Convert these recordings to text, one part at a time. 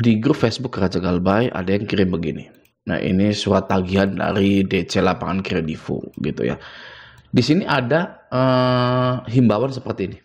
Di grup Facebook Raja Galbay ada yang kirim begini. Nah, ini surat tagihan dari DC Lapangan Kredivo gitu ya. Di sini ada himbauan seperti ini.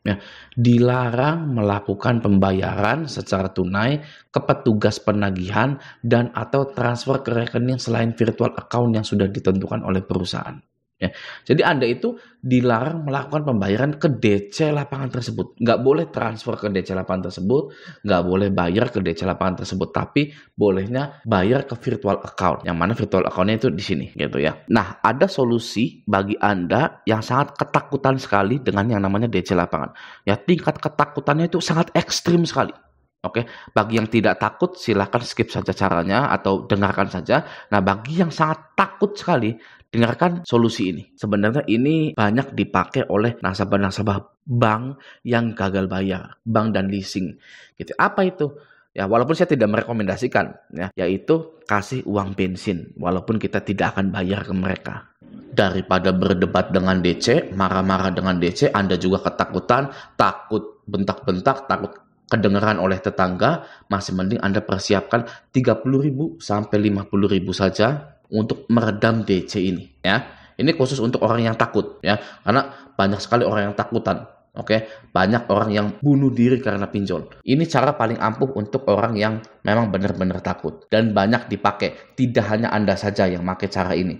Ya, dilarang melakukan pembayaran secara tunai ke petugas penagihan dan atau transfer ke rekening selain virtual account yang sudah ditentukan oleh perusahaan. Ya, jadi Anda itu dilarang melakukan pembayaran ke DC lapangan tersebut. Nggak boleh transfer ke DC lapangan tersebut, nggak boleh bayar ke DC lapangan tersebut, tapi bolehnya bayar ke virtual account. Yang mana virtual account-nya itu di sini, gitu ya. Nah, ada solusi bagi Anda yang sangat ketakutan sekali dengan yang namanya DC lapangan. Ya, tingkat ketakutannya itu sangat ekstrim sekali. Oke, bagi yang tidak takut silahkan skip saja caranya atau dengarkan saja. Nah, bagi yang sangat takut sekali, dengarkan solusi ini. Sebenarnya ini banyak dipakai oleh nasabah-nasabah bank yang gagal bayar, bank dan leasing. Gitu. Apa itu? Ya, walaupun saya tidak merekomendasikan, ya, yaitu kasih uang bensin, walaupun kita tidak akan bayar ke mereka. Daripada berdebat dengan DC, marah-marah dengan DC, Anda juga ketakutan, takut bentak-bentak, takut kedengaran oleh tetangga, masih mending Anda persiapkan 30.000 sampai 50.000 saja untuk meredam DC ini, ya. Ini khusus untuk orang yang takut, ya, karena banyak sekali orang yang takutan. Oke, banyak orang yang bunuh diri karena pinjol. Ini cara paling ampuh untuk orang yang memang benar-benar takut dan banyak dipakai. Tidak hanya Anda saja yang pakai cara ini.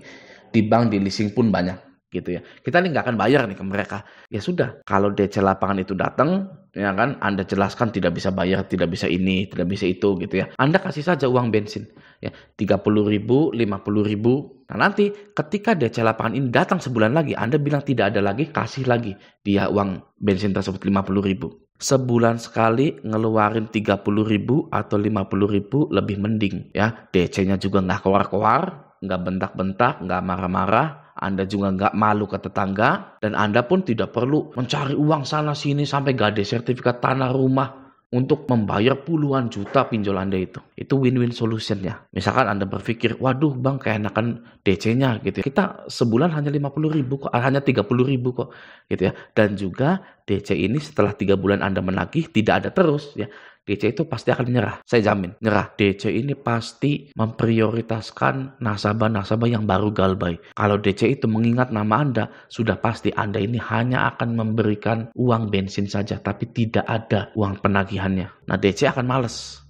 Di bank, di leasing pun banyak, gitu ya. Kita nih nggak akan bayar nih ke mereka. Ya sudah, kalau DC lapangan itu datang, ya kan, Anda jelaskan tidak bisa bayar, tidak bisa ini, tidak bisa itu, gitu ya. Anda kasih saja uang bensin, ya, 30.000, 50.000. Nah, nanti ketika DC lapangan ini datang sebulan lagi, Anda bilang tidak ada lagi, kasih lagi dia uang bensin tersebut 50.000. Sebulan sekali ngeluarin 30.000 atau 50.000 lebih mending, ya. DC-nya juga nggak keluar-keluar, nggak bentak-bentak, nggak marah-marah, Anda juga nggak malu ke tetangga, dan Anda pun tidak perlu mencari uang sana-sini sampai gade sertifikat tanah rumah untuk membayar puluhan juta pinjol Anda itu. Itu win-win solution ya. Misalkan Anda berpikir, waduh bang keenakan DC-nya gitu ya. Kita sebulan hanya 50.000 kok, hanya 30.000 kok gitu ya. Dan juga DC ini setelah 3 bulan Anda menagih tidak ada terus ya. DC itu pasti akan nyerah, saya jamin, nyerah. DC ini pasti memprioritaskan nasabah-nasabah yang baru galbay. Kalau DC itu mengingat nama Anda, sudah pasti Anda ini hanya akan memberikan uang bensin saja, tapi tidak ada uang penagihannya. Nah, DC akan males.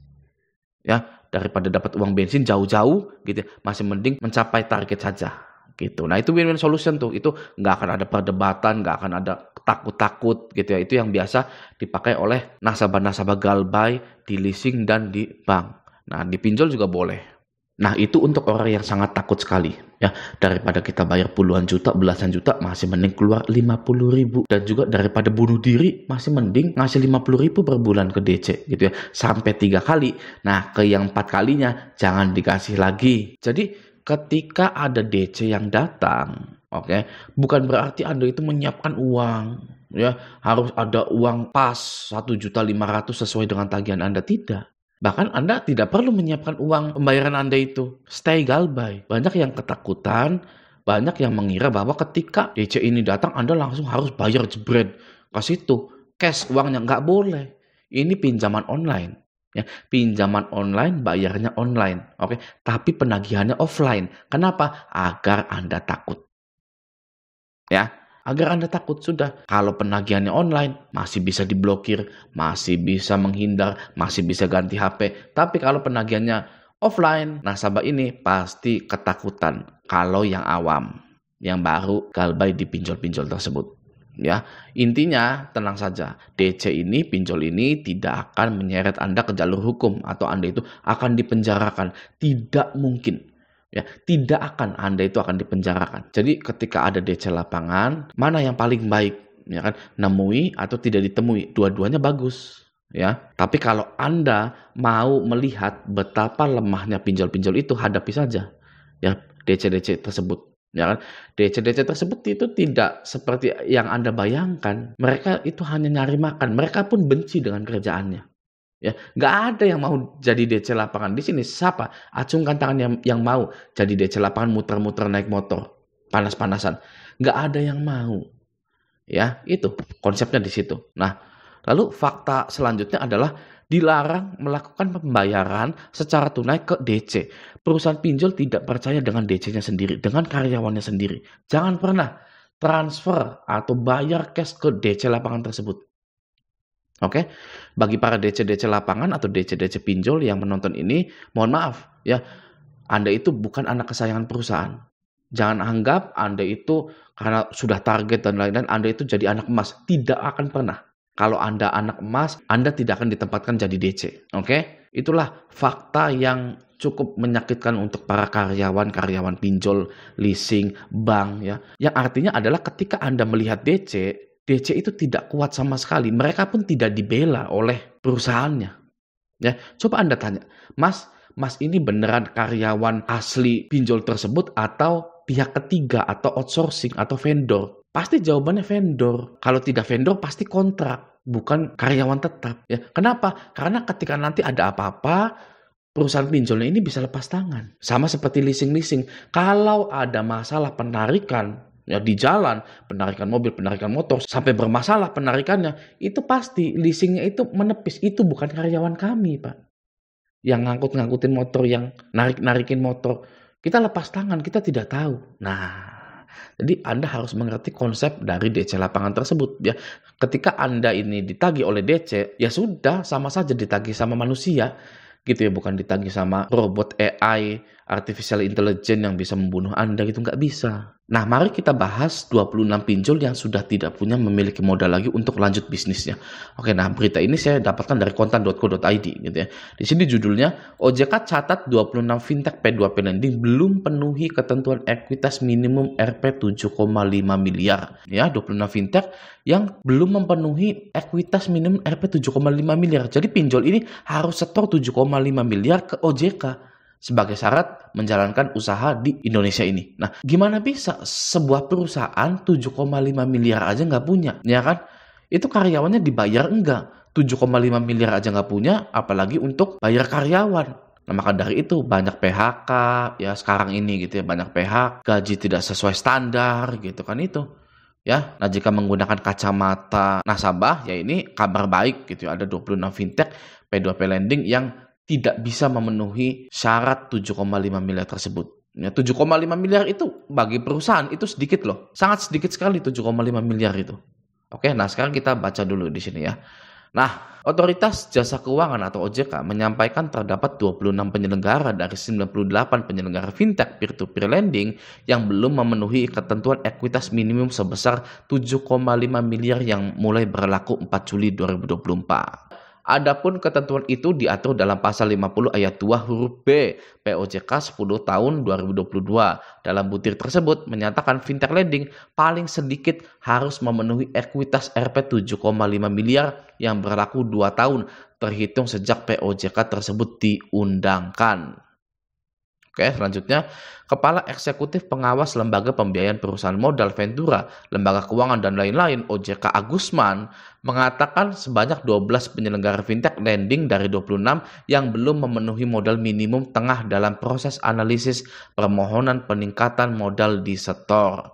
Ya, daripada dapat uang bensin jauh-jauh gitu, masih mending mencapai target saja. Gitu. Nah, itu win-win solution tuh. Itu nggak akan ada perdebatan, nggak akan ada takut-takut gitu ya. Itu yang biasa dipakai oleh nasabah-nasabah galbay di leasing dan di bank. Nah, di pinjol juga boleh. Nah, itu untuk orang yang sangat takut sekali ya. Daripada kita bayar puluhan juta, belasan juta, masih mending keluar 50.000. Dan juga daripada bunuh diri, masih mending ngasih 50.000 per bulan ke DC gitu ya. Sampai 3 kali. Nah, ke yang 4 kalinya jangan dikasih lagi. Jadi ketika ada DC yang datang, oke, bukan berarti Anda itu menyiapkan uang, ya, harus ada uang pas 1.500.000 sesuai dengan tagihan Anda, tidak. Bahkan Anda tidak perlu menyiapkan uang pembayaran Anda itu. Stay galbay. Banyak yang ketakutan, banyak yang mengira bahwa ketika DC ini datang Anda langsung harus bayar jebret ke situ, cash uangnya, nggak boleh. Ini pinjaman online. Ya, pinjaman online, bayarnya online, oke, tapi penagihannya offline. Kenapa? Agar Anda takut. Ya, agar Anda takut. Sudah, kalau penagihannya online, masih bisa diblokir, masih bisa menghindar, masih bisa ganti HP. Tapi kalau penagihannya offline, nasabah ini pasti ketakutan. Kalau yang awam, yang baru galbay di pinjol-pinjol tersebut. Ya, intinya tenang saja. DC ini, pinjol ini tidak akan menyeret Anda ke jalur hukum atau Anda itu akan dipenjarakan. Tidak mungkin. Ya, tidak akan Anda itu akan dipenjarakan. Jadi ketika ada DC lapangan, mana yang paling baik? Ya kan, nemui atau tidak ditemui, dua-duanya bagus. Ya, tapi kalau Anda mau melihat betapa lemahnya pinjol-pinjol itu, hadapi saja ya DC-DC tersebut. Ya kan, DC-DC tersebut itu tidak seperti yang Anda bayangkan. Mereka itu hanya nyari makan. Mereka pun benci dengan kerjaannya. Ya, nggak ada yang mau jadi DC lapangan di sini. Siapa? Acungkan tangan yang mau jadi DC lapangan, muter-muter naik motor, panas-panasan. Nggak ada yang mau. Ya, itu konsepnya di situ. Nah, lalu fakta selanjutnya adalah dilarang melakukan pembayaran secara tunai ke DC. Perusahaan pinjol tidak percaya dengan DC-nya sendiri, dengan karyawannya sendiri. Jangan pernah transfer atau bayar cash ke DC lapangan tersebut. Oke, bagi para DC-DC lapangan atau DC-DC pinjol yang menonton ini, mohon maaf ya, Anda itu bukan anak kesayangan perusahaan. Jangan anggap Anda itu karena sudah target dan lain-lain, Anda itu jadi anak emas. Tidak akan pernah. Kalau Anda anak emas, Anda tidak akan ditempatkan jadi DC. Oke? Itulah fakta yang cukup menyakitkan untuk para karyawan pinjol, leasing, bank ya. Yang artinya adalah ketika Anda melihat DC itu tidak kuat sama sekali. Mereka pun tidak dibela oleh perusahaannya. Ya, coba Anda tanya, Mas ini beneran karyawan asli pinjol tersebut atau pihak ketiga atau outsourcing atau vendor? Pasti jawabannya vendor. Kalau tidak vendor pasti kontrak, bukan karyawan tetap. Ya, kenapa? Karena ketika nanti ada apa-apa, perusahaan pinjolnya ini bisa lepas tangan. Sama seperti leasing. Kalau ada masalah penarikan ya di jalan, penarikan mobil, penarikan motor, sampai bermasalah penarikannya, itu pasti leasingnya itu menepis. Itu bukan karyawan kami, Pak. Yang ngangkutin motor, yang narikin motor. Kita lepas tangan, kita tidak tahu. Nah, jadi Anda harus mengerti konsep dari DC lapangan tersebut. Ya, ketika Anda ini ditagih oleh DC, ya sudah sama saja ditagih sama manusia. Gitu ya, bukan ditagih sama robot AI, artificial intelligence yang bisa membunuh Anda gitu, nggak bisa. Nah, mari kita bahas 26 pinjol yang sudah tidak memiliki modal lagi untuk lanjut bisnisnya. Oke, nah berita ini saya dapatkan dari kontan.co.id gitu ya. Di sini judulnya, OJK catat 26 fintech P2P lending belum penuhi ketentuan ekuitas minimum Rp 7,5 miliar. Ya, 26 fintech yang belum memenuhi ekuitas minimum Rp 7,5 miliar. Jadi pinjol ini harus setor 7,5 miliar ke OJK sebagai syarat menjalankan usaha di Indonesia ini. Nah, gimana bisa sebuah perusahaan 7,5 miliar aja nggak punya, ya kan? Itu karyawannya dibayar enggak? 7,5 miliar aja nggak punya, apalagi untuk bayar karyawan. Nah, maka dari itu banyak PHK, ya sekarang ini gitu ya, banyak PHK, gaji tidak sesuai standar gitu kan itu. Ya, nah jika menggunakan kacamata nasabah, ya ini kabar baik gitu ya, ada 26 fintech P2P lending yang tidak bisa memenuhi syarat 7,5 miliar tersebut. Ya, 7,5 miliar itu bagi perusahaan itu sedikit loh. Sangat sedikit sekali 7,5 miliar itu. Oke, nah sekarang kita baca dulu di sini ya. Nah, Otoritas Jasa Keuangan atau OJK menyampaikan terdapat 26 penyelenggara dari 98 penyelenggara fintech peer-to-peer lending yang belum memenuhi ketentuan ekuitas minimum sebesar 7,5 miliar yang mulai berlaku 4 Juli 2024. Adapun ketentuan itu diatur dalam pasal 50 ayat 2 huruf B POJK 10 tahun 2022. Dalam butir tersebut menyatakan fintech lending paling sedikit harus memenuhi ekuitas Rp 7,5 miliar yang berlaku 2 tahun terhitung sejak POJK tersebut diundangkan. Oke, selanjutnya, Kepala Eksekutif Pengawas Lembaga Pembiayaan Perusahaan Modal Ventura, Lembaga Keuangan dan lain-lain OJK Agusman mengatakan sebanyak 12 penyelenggara fintech lending dari 26 yang belum memenuhi modal minimum tengah dalam proses analisis permohonan peningkatan modal disetor.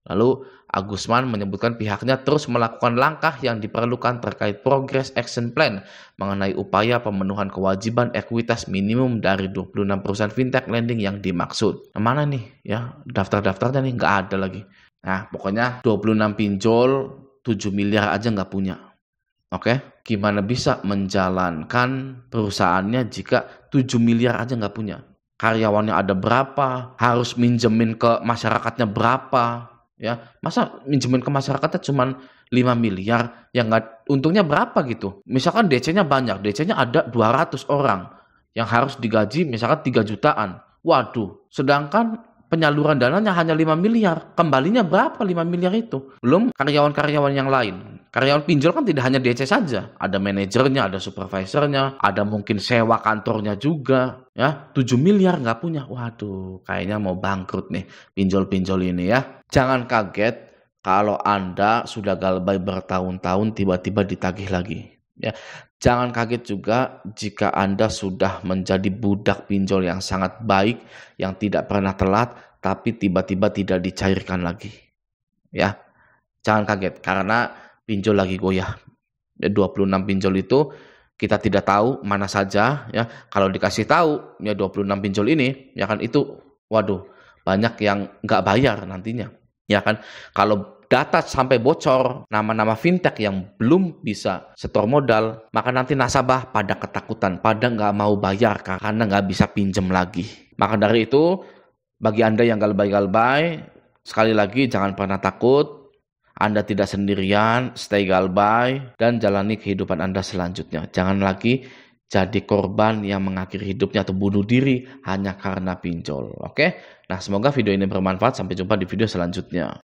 Lalu Agusman menyebutkan pihaknya terus melakukan langkah yang diperlukan terkait progress action plan mengenai upaya pemenuhan kewajiban ekuitas minimum dari 26 perusahaan fintech lending yang dimaksud. Nah, mana nih ya daftar-daftarnya nih, nggak ada lagi. Nah, pokoknya 26 pinjol 7 miliar aja nggak punya. Oke, gimana bisa menjalankan perusahaannya jika 7 miliar aja nggak punya? Karyawannya ada berapa? Harus minjemin ke masyarakatnya berapa? Ya, masa minjemin ke masyarakatnya cuma 5 miliar, ya nggak, untungnya berapa gitu. Misalkan DC-nya banyak, DC-nya ada 200 orang yang harus digaji misalkan 3 jutaan. Waduh, sedangkan penyaluran dananya hanya 5 miliar. Kembalinya berapa 5 miliar itu? Belum karyawan-karyawan yang lain. Karyawan pinjol kan tidak hanya DC saja. Ada manajernya, ada supervisornya, ada mungkin sewa kantornya juga. Ya, 7 miliar nggak punya. Waduh, kayaknya mau bangkrut nih pinjol-pinjol ini ya. Jangan kaget kalau Anda sudah galbay bertahun-tahun tiba-tiba ditagih lagi. Ya, jangan kaget juga jika Anda sudah menjadi budak pinjol yang sangat baik, yang tidak pernah telat, tapi tiba-tiba tidak dicairkan lagi. Ya, jangan kaget karena pinjol lagi goyah. 26 pinjol itu kita tidak tahu mana saja ya. Kalau dikasih tahu ya 26 pinjol ini ya kan, itu waduh banyak yang nggak bayar nantinya ya kan. Kalau data sampai bocor nama-nama fintech yang belum bisa setor modal, maka nanti nasabah pada ketakutan, pada nggak mau bayar karena nggak bisa pinjam lagi. Maka dari itu, bagi Anda yang galbay-galbay, sekali lagi jangan pernah takut. Anda tidak sendirian, stay galbay, dan jalani kehidupan Anda selanjutnya. Jangan lagi jadi korban yang mengakhiri hidupnya atau bunuh diri hanya karena pinjol. Oke? Nah, semoga video ini bermanfaat. Sampai jumpa di video selanjutnya.